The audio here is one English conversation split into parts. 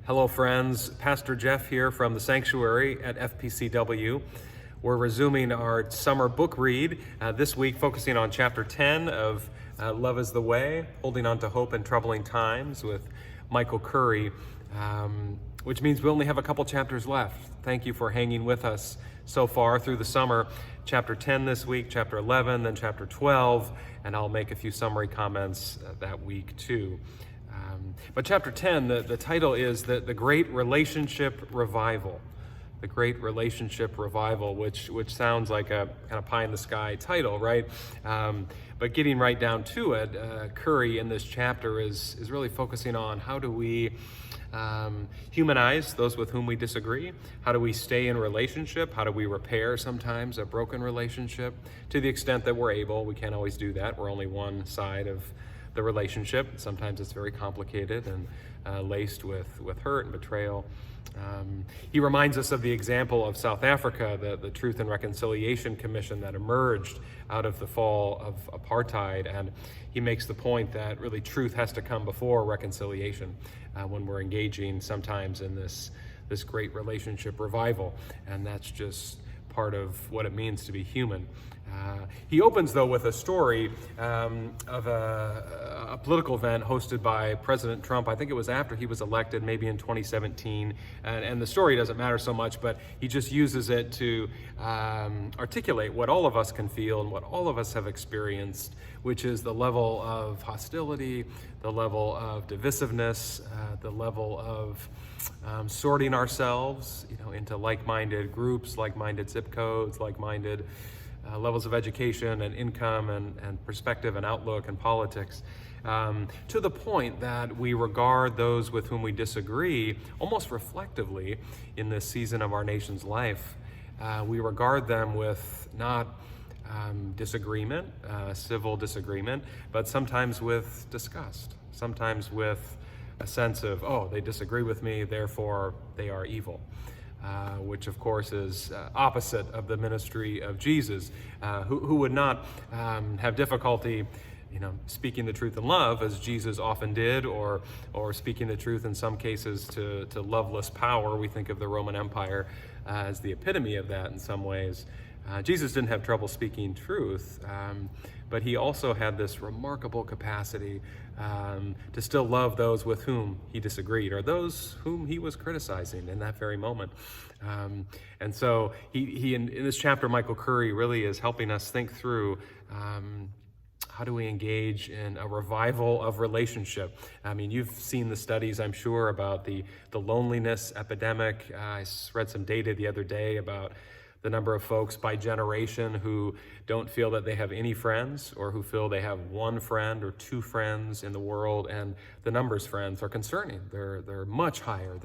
Hello, friends. Pastor Jeff here from the sanctuary at FPCW. We're resuming our summer book read this week, focusing on chapter 10 of Love is the Way, Holding on to Hope in Troubling Times with Michael Curry, which means we only have a couple chapters left. Thank you for hanging with us so far through the summer. Chapter 10 this week, chapter 11, then chapter 12, and I'll make a few summary comments that week too. But chapter 10, the title is the Great Relationship Revival. The Great Relationship Revival, which sounds like a kind of pie-in-the-sky title, right? But getting right down to it, Curry in this chapter is really focusing on how do we humanize those with whom we disagree? How do we stay in relationship? How do we repair sometimes a broken relationship? To the extent that we're able, we can't always do that. We're only one side of the relationship. Sometimes it's very complicated and laced with hurt and betrayal. He reminds us of the example of South Africa, the Truth and Reconciliation Commission that emerged out of the fall of apartheid, and he makes the point that really truth has to come before reconciliation when we're engaging sometimes in this great relationship revival, and that's just part of what it means to be human. He opens, though, with a story of a political event hosted by President Trump. I think it was after he was elected, maybe in 2017. And the story doesn't matter so much, but he just uses it to articulate what all of us can feel and what all of us have experienced, which is the level of hostility, the level of divisiveness, the level of sorting ourselves, into like-minded groups, like-minded zip codes, like-minded levels of education and income and perspective and outlook and politics, to the point that we regard those with whom we disagree almost reflectively in this season of our nation's life. We regard them with not disagreement, civil disagreement, but sometimes with disgust, sometimes with a sense of, oh, they disagree with me, therefore they are evil. Which of course is opposite of the ministry of Jesus, who would not have difficulty, speaking the truth in love, as Jesus often did, or speaking the truth in some cases to loveless power. We think of the Roman Empire as the epitome of that in some ways. Jesus didn't have trouble speaking truth, but he also had this remarkable capacity to still love those with whom he disagreed, or those whom he was criticizing in that very moment. And so he in this chapter, Michael Curry really is helping us think through how do we engage in a revival of relationship. I mean, you've seen the studies, I'm sure, about the loneliness epidemic. I read some data the other day about the number of folks by generation who don't feel that they have any friends, or who feel they have one friend or two friends in the world, and the numbers, friends, are concerning. They're much higher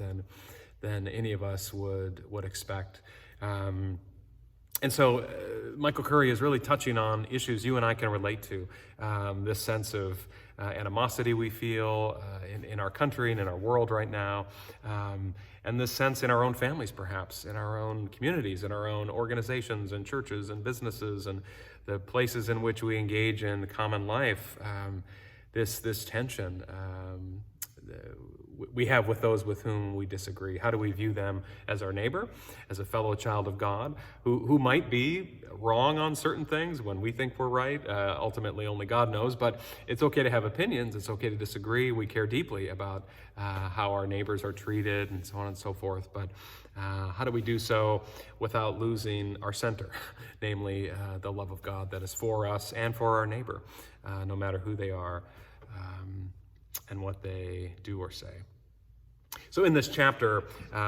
than any of us would expect. And so Michael Curry is really touching on issues you and I can relate to, this sense of animosity we feel in our country and in our world right now, and this sense in our own families, perhaps, in our own communities, in our own organizations and churches and businesses and the places in which we engage in common life, this tension we have with those with whom we disagree. How do we view them as our neighbor, as a fellow child of God, who might be wrong on certain things when we think we're right? Ultimately, only God knows, but it's okay to have opinions. It's okay to disagree. We care deeply about how our neighbors are treated and so on and so forth. But how do we do so without losing our center, namely the love of God that is for us and for our neighbor, no matter who they are and what they do or say. So in this chapter,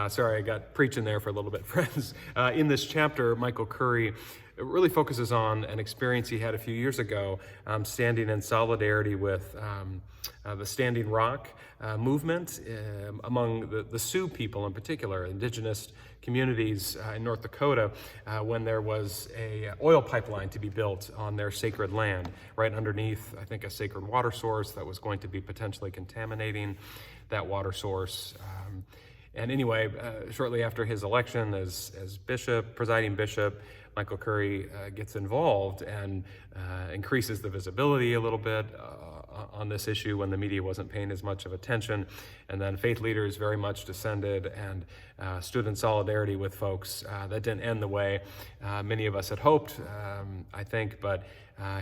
sorry, I got preaching there for a little bit, friends. In this chapter, Michael Curry really focuses on an experience he had a few years ago, standing in solidarity with the Standing Rock movement among the Sioux people in particular, indigenous communities in North Dakota, when there was a oil pipeline to be built on their sacred land, right underneath, I think, a sacred water source that was going to be potentially contaminating that water source. And anyway, shortly after his election as presiding bishop, Michael Curry gets involved and increases the visibility a little bit on this issue when the media wasn't paying as much of attention. And then faith leaders very much descended and stood in solidarity with folks. That didn't end the way many of us had hoped, I think, but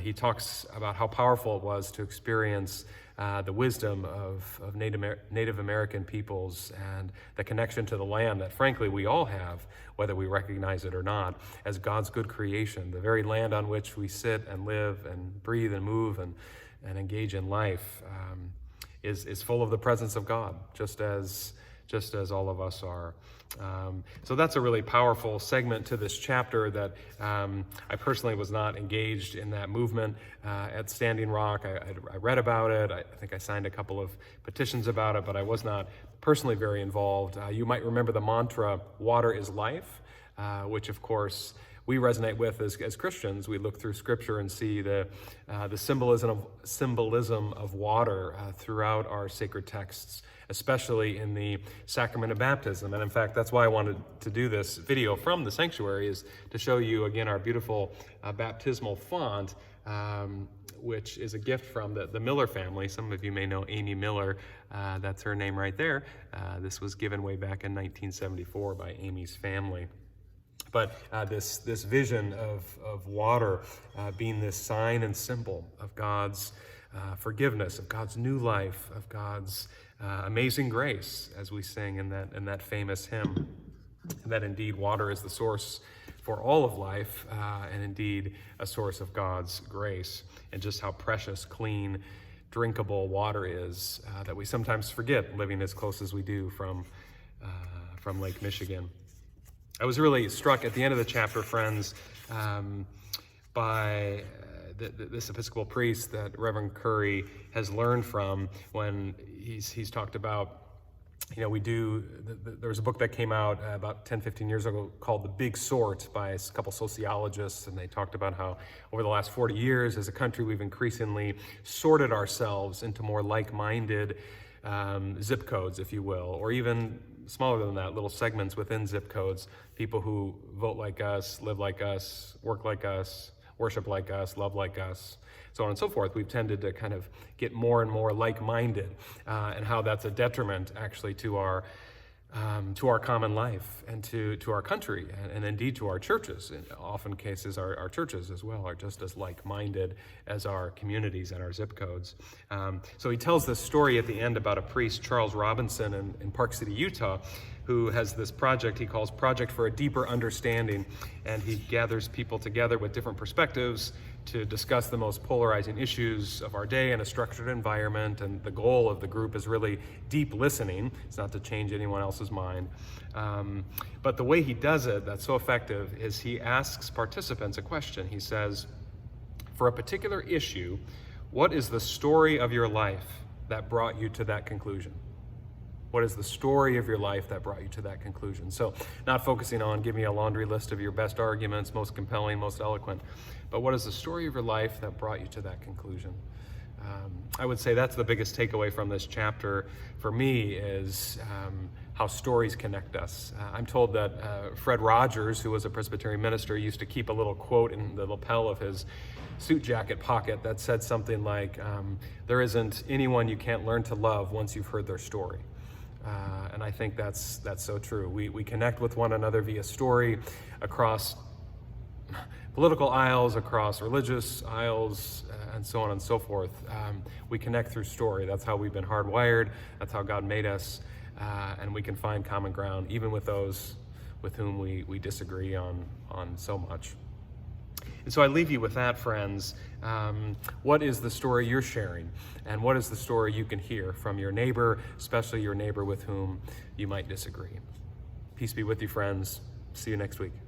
he talks about how powerful it was to experience the wisdom of Native American peoples and the connection to the land that, frankly, we all have, whether we recognize it or not, as God's good creation, the very land on which we sit and live and breathe and move and engage in life is full of the presence of God, just as all of us are. So that's a really powerful segment to this chapter that I personally was not engaged in that movement at Standing Rock. I read about it. I think I signed a couple of petitions about it, but I was not personally very involved. You might remember the mantra, "Water is life," which of course we resonate with as Christians. We look through Scripture and see the symbolism of water throughout our sacred texts, especially in the sacrament of baptism. And in fact, that's why I wanted to do this video from the sanctuary, is to show you again our beautiful baptismal font, which is a gift from the Miller family. Some of you may know Amy Miller. That's her name right there. This was given way back in 1974 by Amy's family. But this vision of water being this sign and symbol of God's forgiveness, of God's new life, of God's amazing grace, as we sing in that famous hymn, and that indeed water is the source for all of life, and indeed a source of God's grace, and just how precious, clean, drinkable water is that we sometimes forget, living as close as we do from Lake Michigan. I was really struck at the end of the chapter, friends, by this Episcopal priest that Reverend Curry has learned from when he's talked about, there was a book that came out about 10, 15 years ago called The Big Sort by a couple sociologists, and they talked about how over the last 40 years as a country we've increasingly sorted ourselves into more like-minded zip codes, if you will, or even smaller than that, little segments within zip codes, people who vote like us, live like us, work like us, worship like us, love like us, so on and so forth. We've tended to kind of get more and more like-minded, and how that's a detriment actually to our common life and to our country, and indeed to our churches. In often cases, our churches as well are just as like-minded as our communities and our zip codes. So he tells this story at the end about a priest, Charles Robinson, in Park City, Utah, who has this project he calls Project for a Deeper Understanding, and he gathers people together with different perspectives to discuss the most polarizing issues of our day in a structured environment. And the goal of the group is really deep listening. It's not to change anyone else's mind. But the way he does it that's so effective is he asks participants a question. He says, for a particular issue, what is the story of your life that brought you to that conclusion? What is the story of your life that brought you to that conclusion? So not focusing on give me a laundry list of your best arguments, most compelling, most eloquent, but what is the story of your life that brought you to that conclusion? I would say that's the biggest takeaway from this chapter for me, is how stories connect us. I'm told that Fred Rogers, who was a Presbyterian minister, used to keep a little quote in the lapel of his suit jacket pocket that said something like, there isn't anyone you can't learn to love once you've heard their story. And I think that's so true. We connect with one another via story across political aisles, across religious aisles, and so on and so forth. We connect through story. That's how we've been hardwired. That's how God made us. And we can find common ground even with those with whom we disagree on so much. And so I leave you with that, friends. What is the story you're sharing? And what is the story you can hear from your neighbor, especially your neighbor with whom you might disagree? Peace be with you, friends. See you next week.